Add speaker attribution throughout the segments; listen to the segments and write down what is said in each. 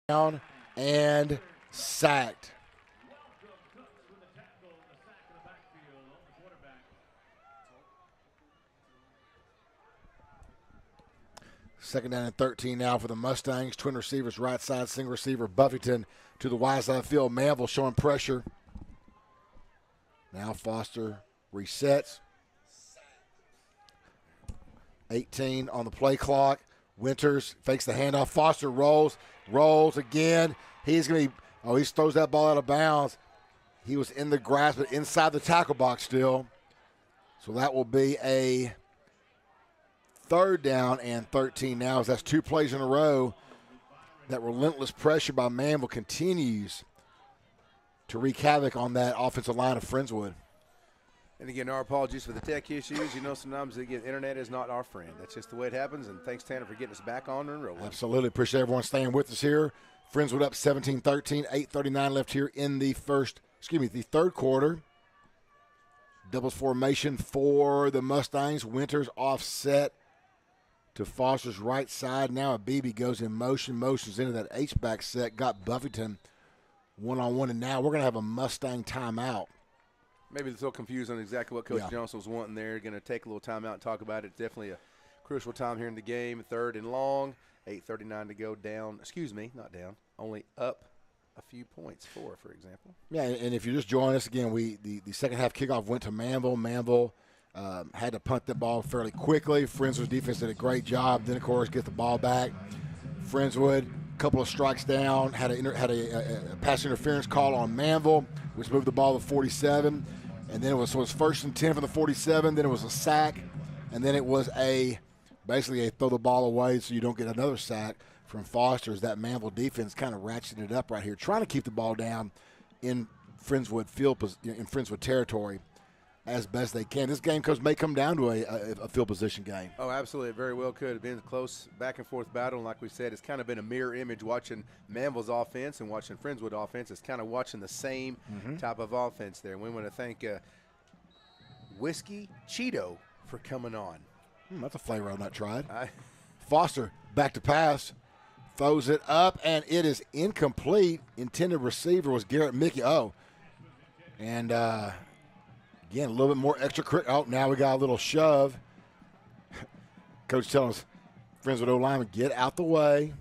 Speaker 1: down and sacked. Second down and 13 now for the Mustangs. Twin receivers, right side, single receiver, Buffington to the wide side of the field. Manville showing pressure. Now Foster resets. 18 on the play clock. Winters fakes the handoff. Foster rolls again. He throws that ball out of bounds. He was in the grasp, but inside the tackle box still. So that will be a third down and 13 now, as that's two plays in a row. That relentless pressure by Manville continues to wreak havoc on that offensive line of Friendswood.
Speaker 2: And again, our apologies for the tech issues. You know, sometimes the internet is not our friend. That's just the way it happens. And thanks, Tanner, for getting us back on and rolling.
Speaker 1: Absolutely. Appreciate everyone staying with us here. Friendswood up 17-13, 8:39 left here in the third quarter. Doubles formation for the Mustangs. Winters offset to Foster's right side. Now a BB goes in motion. Motions into that H-back set. Got Buffington one-on-one. And now we're going to have a Mustang timeout.
Speaker 2: Maybe they're so confused on exactly what Coach Johnson was wanting there. Going to take a little timeout and talk about it. It's definitely a crucial time here in the game. Third and long. 8:39 to go down. Excuse me, not down. Only up a few points, for example.
Speaker 1: Yeah, and if you just join us again, the second half kickoff went to Manville. Manville had to punt the ball fairly quickly. Friendswood's defense did a great job. Then, of course, get the ball back. Friendswood, a couple of strikes down, had a pass interference call on Manville, which moved the ball to 47. And then it was first and 10 from the 47. Then it was a sack. And then it was basically a throw the ball away so you don't get another sack from Foster, as that Manville defense kind of ratcheted it up right here, trying to keep the ball down in Friendswood territory as best they can. This game may come down to a field position game.
Speaker 2: Oh, absolutely. It very well could have been a close back-and-forth battle. And like we said, it's kind of been a mirror image watching Manville's offense and watching Friendswood offense. It's kind of watching the same type of offense there. And we want to thank Whiskey Cheeto for coming on.
Speaker 1: That's a flavor I've not tried. Foster back to pass. Throws it up, and it is incomplete. Intended receiver was Garrett Mickey. And again, a little bit more extra. Now we got a little shove. Coach telling us, Friendswood O-lineman, get out the way.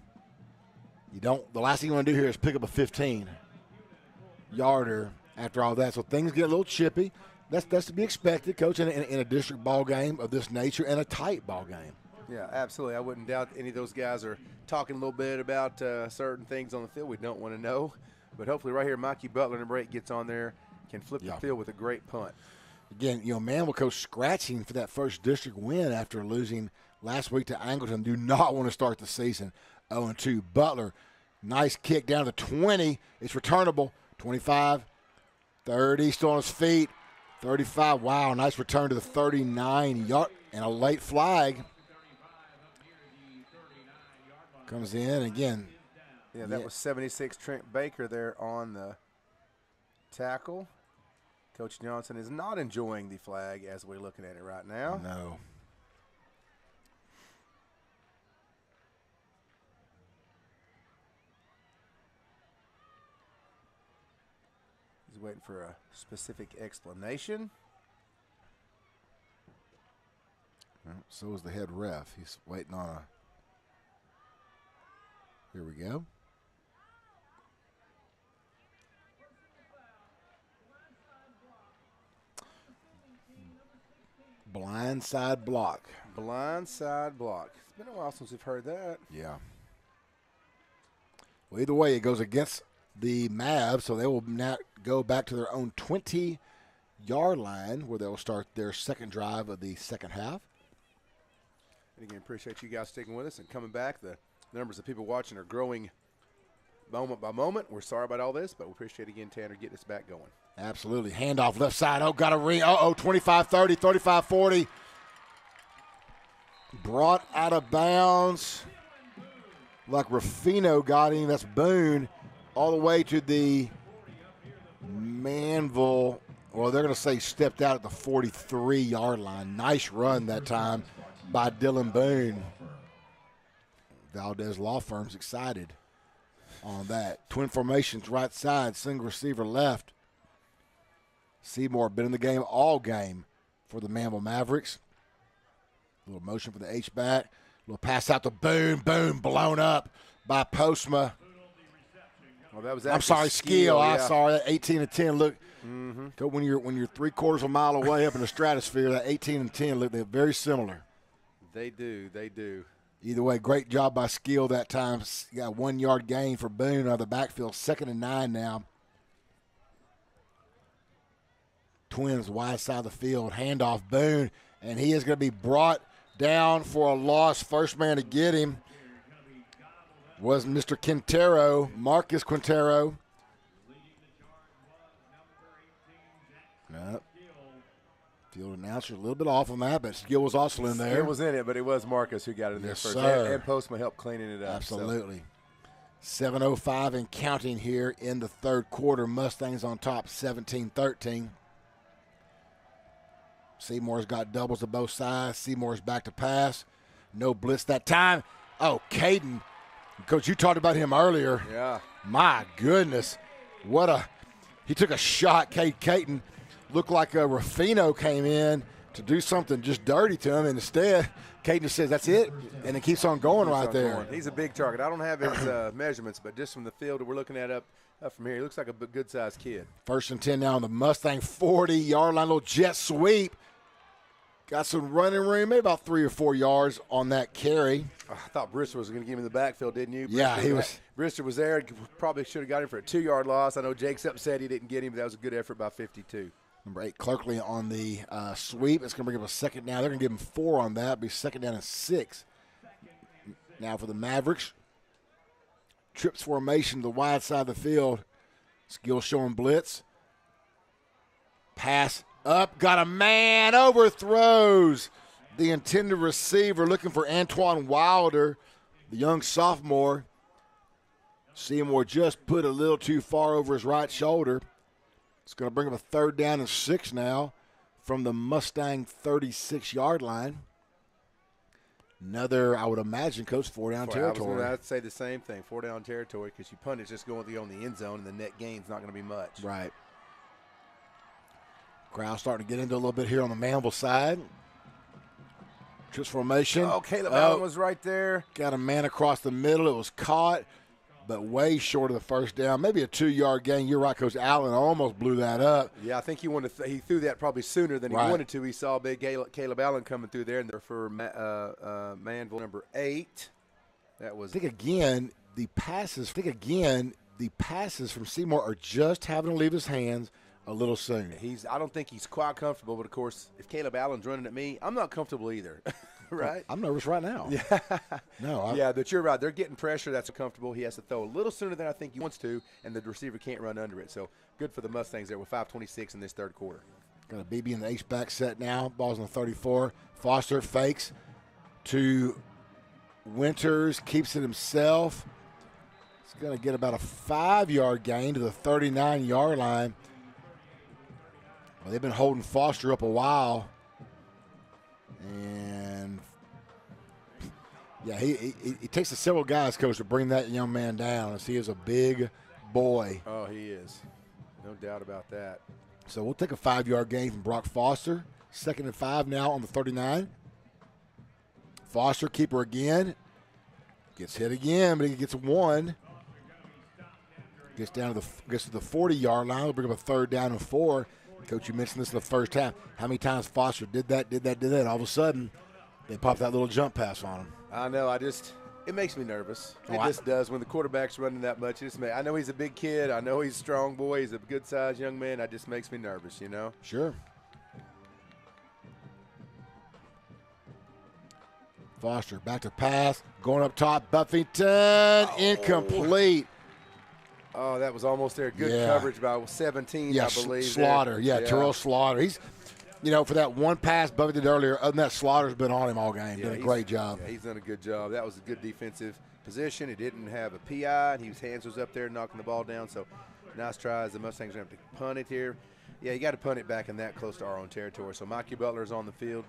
Speaker 1: The last thing you want to do here is pick up a 15-yarder after all that. So things get a little chippy. That's to be expected, Coach, in a district ball game of this nature and a tight ball game.
Speaker 2: Yeah, absolutely. I wouldn't doubt any of those guys are talking a little bit about certain things on the field we don't want to know. But hopefully right here, Mikey Butler in the break gets on there, can flip the field with a great punt.
Speaker 1: Again, Manville Coach scratching for that first district win after losing last week to Angleton. Do not want to start the season 0-2. Butler, nice kick down to 20. It's returnable. 25, 30, still on his feet. 35, wow, nice return to the 39-yard, and a late flag comes in again.
Speaker 2: Yeah, that was 76 Trent Baker there on the tackle. Coach Johnson is not enjoying the flag as we're looking at it right now.
Speaker 1: No.
Speaker 2: He's waiting for a specific explanation.
Speaker 1: So is the head ref. He's waiting on a. Here we go. Blindside block.
Speaker 2: Blindside block. It's been a while since we've heard that.
Speaker 1: Yeah. Well, either way, it goes against the Mavs, so they will now go back to their own 20-yard line where they'll start their second drive of the second half.
Speaker 2: And again, appreciate you guys sticking with us and coming back. The numbers of people watching are growing moment by moment. We're sorry about all this, but we appreciate, again, Tanner, getting us back going.
Speaker 1: Absolutely. Handoff left side. Got a ring. 25-30, 35-40. Brought out of bounds like Ruffino got him. That's Boone all the way to the Manville. Well, they're going to say stepped out at the 43-yard line. Nice run that time by Dylan Boone. Valdez Law Firm's excited. on that. Twin formations, right side, single receiver left. Seymour been in the game all game for the Manville Mavericks. A little motion for the H-back. A little pass out to Boone. Boone blown up by Postma.
Speaker 2: Well, that was
Speaker 1: I'm sorry, Skill.
Speaker 2: Yeah.
Speaker 1: I'm sorry. That 18-10 look. Go when you're 3/4 of a mile away up in the stratosphere. That 18-10 look, they're very similar.
Speaker 2: They do. They do.
Speaker 1: Either way, great job by Skill that time. Got a 1 yard gain for Boone out of the backfield. 2nd and 9 now. Twins wide side of the field. Handoff Boone, and he is going to be brought down for a loss. First man to get him was Mr. Quintero, Marcus Quintero. Yep. Field announcer a little bit off on that, but Skill was also in there.
Speaker 2: Skill was in it, but it was Marcus who got it in there
Speaker 1: Yes,
Speaker 2: first.
Speaker 1: sir.
Speaker 2: And Postma helped cleaning it up.
Speaker 1: Absolutely. 7:05 and counting here in the third quarter. Mustangs on top 17-13. Seymour's got doubles to both sides. Seymour's back to pass. No blitz that time. Oh, Caden. Coach, you talked about him earlier.
Speaker 2: Yeah.
Speaker 1: My goodness. He took a shot. Caden looked like Ruffino came in to do something just dirty to him. And instead, Caden says, that's it. And it keeps on going there.
Speaker 2: He's a big target. I don't have his measurements, but just from the field that we're looking at up from here, he looks like a good-sized kid.
Speaker 1: 1st and 10 now on the Mustang 40-yard line. Little jet sweep. Got some running room, maybe about 3 or 4 yards on that carry.
Speaker 2: I thought Brister was going to give him the backfield, didn't you?
Speaker 1: Yeah, he was.
Speaker 2: Brister was there. Probably should have got him for a 2-yard loss. I know Jake's upset he didn't get him, but that was a good effort by 52.
Speaker 1: Number 8, Clerkley on the sweep. It's going to bring up a second down. They're going to give him 4 on that. It'll be 2nd down and 6. Now for the Mavericks. Trips formation to the wide side of the field. Skill showing blitz. Pass up. Got a man. Overthrows the intended receiver, looking for Antoine Wilder, the young sophomore. Seymour just put a little too far over his right shoulder. It's going to bring up a 3rd down and 6 now from the Mustang 36-yard line. Another, I would imagine, Coach, 4-down territory.
Speaker 2: I'd say the same thing, 4-down territory, because you punt it's just going on the end zone, and the net gain's not going to be much.
Speaker 1: Right. Crowd starting to get into a little bit here on the Manville side. Trips formation.
Speaker 2: Oh, Caleb Allen was right there.
Speaker 1: Got a man across the middle. It was caught, but way short of the 1st down. Maybe a 2-yard gain. You're right, Coach. Allen almost blew that up.
Speaker 2: Yeah, I think he wanted. He threw that probably sooner than he wanted to. He saw big Caleb Allen coming through there, and they're for Manville number 8. That was.
Speaker 1: I think again the passes from Seymour are just having to leave his hands a little soon.
Speaker 2: I don't think he's quite comfortable, but of course, if Caleb Allen's running at me, I'm not comfortable either. Right?
Speaker 1: I'm nervous right now.
Speaker 2: Yeah.
Speaker 1: No.
Speaker 2: Yeah, but you're right. They're getting pressure. That's comfortable. He has to throw a little sooner than I think he wants to, and the receiver can't run under it. So good for the Mustangs there with 5:26 in this third quarter.
Speaker 1: Got a BB in the H-back set now. Ball's on the 34. Foster fakes to Winters, keeps it himself. He's going to get about a 5-yard gain to the 39-yard line. Well, they've been holding Foster up a while. And, yeah, he takes several guys, Coach, to bring that young man down, as he is a big boy.
Speaker 2: Oh, he is. No doubt about that.
Speaker 1: So we'll take a 5-yard gain from Brock Foster. 2nd and 5 now on the 39. Foster, keeper again. Gets hit again, but he gets 1. Gets to the 40-yard line. We'll bring up a 3rd down and 4. Coach, you mentioned this in the first half. How many times Foster did that? All of a sudden, they pop that little jump pass on him.
Speaker 2: I know. It makes me nervous. It just does when the quarterback's running that much. I know he's a big kid. I know he's a strong boy. He's a good-sized young man. That just makes me nervous, you know?
Speaker 1: Sure. Foster back to pass. Going up top. Buffington. Incomplete.
Speaker 2: Oh, that was almost there. Good coverage by 17, I believe.
Speaker 1: Slaughter. Terrell Slaughter. He's, for that one pass Buffy did earlier, other than that, Slaughter's been on him all game. Done a great job.
Speaker 2: Yeah, he's done a good job. That was a good defensive position. He didn't have a PI, and his hands was up there knocking the ball down. So, nice tries. The Mustangs are going to have to punt it here. Yeah, you got to punt it back in that close to our own territory. So, Mikey Butler's on the field.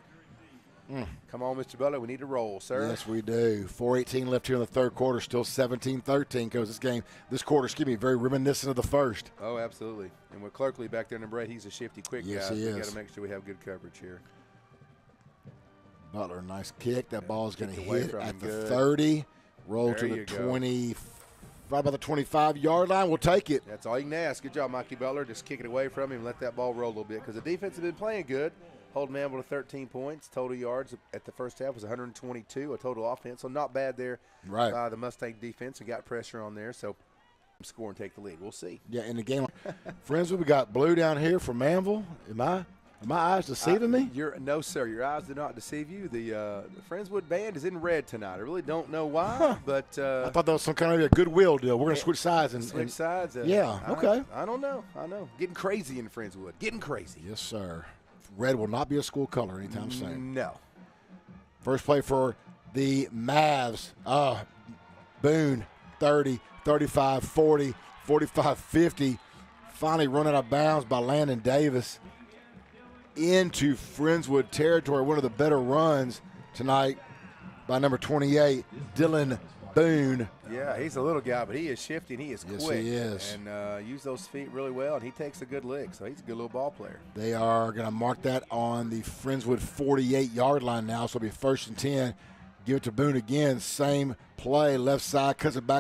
Speaker 2: Come on, Mr. Butler, we need to roll, sir.
Speaker 1: Yes, we do. 4:18 left here in the third quarter, still 17-13 because this quarter, very reminiscent of the first.
Speaker 2: Oh, absolutely. And with Clerkley back there in the bread, he's a shifty, quick
Speaker 1: yes,
Speaker 2: guy.
Speaker 1: He
Speaker 2: So we
Speaker 1: is.
Speaker 2: got to make sure we have good coverage here.
Speaker 1: Butler, nice kick. That ball is going to hit at the
Speaker 2: good.
Speaker 1: 30, roll
Speaker 2: There
Speaker 1: to the
Speaker 2: you go.
Speaker 1: 20, right by the 25-yard line. We'll take it.
Speaker 2: That's all you can ask. Good job, Mikey Butler. Just kick it away from him and let that ball roll a little bit because the defense has been playing good. Holding Manville to 13 points. Total yards at the first half was 122, a total offense. So not bad there by the Mustang defense and got pressure on there. So score and take the lead. We'll see.
Speaker 1: Yeah, in the game. Friendswood, we got blue down here for Manville. Are my eyes deceiving me?
Speaker 2: No, sir. Your eyes did not deceive you. The Friendswood band is in red tonight. I really don't know why, but
Speaker 1: I thought that was some kind of a goodwill deal. We're going to switch sides.
Speaker 2: Switch sides?
Speaker 1: Yeah, okay.
Speaker 2: I don't know. Getting crazy in Friendswood. Getting crazy.
Speaker 1: Yes, sir. Red will not be a school color anytime soon.
Speaker 2: No.
Speaker 1: First play for the Mavs. Boone, 30, 35, 40, 45, 50. Finally run out of bounds by Landon Davis into Friendswood territory. One of the better runs tonight by number 28, Dylan Boone.
Speaker 2: Yeah, he's a little guy, but he is shifty and he is quick.
Speaker 1: Yes, he is.
Speaker 2: And use those feet really well, and he takes a good lick, so he's a good little ball player.
Speaker 1: They are going to mark that on the Friendswood 48-yard line now, so it'll be 1st and 10. Give it to Boone again. Same play, left side, cuts it back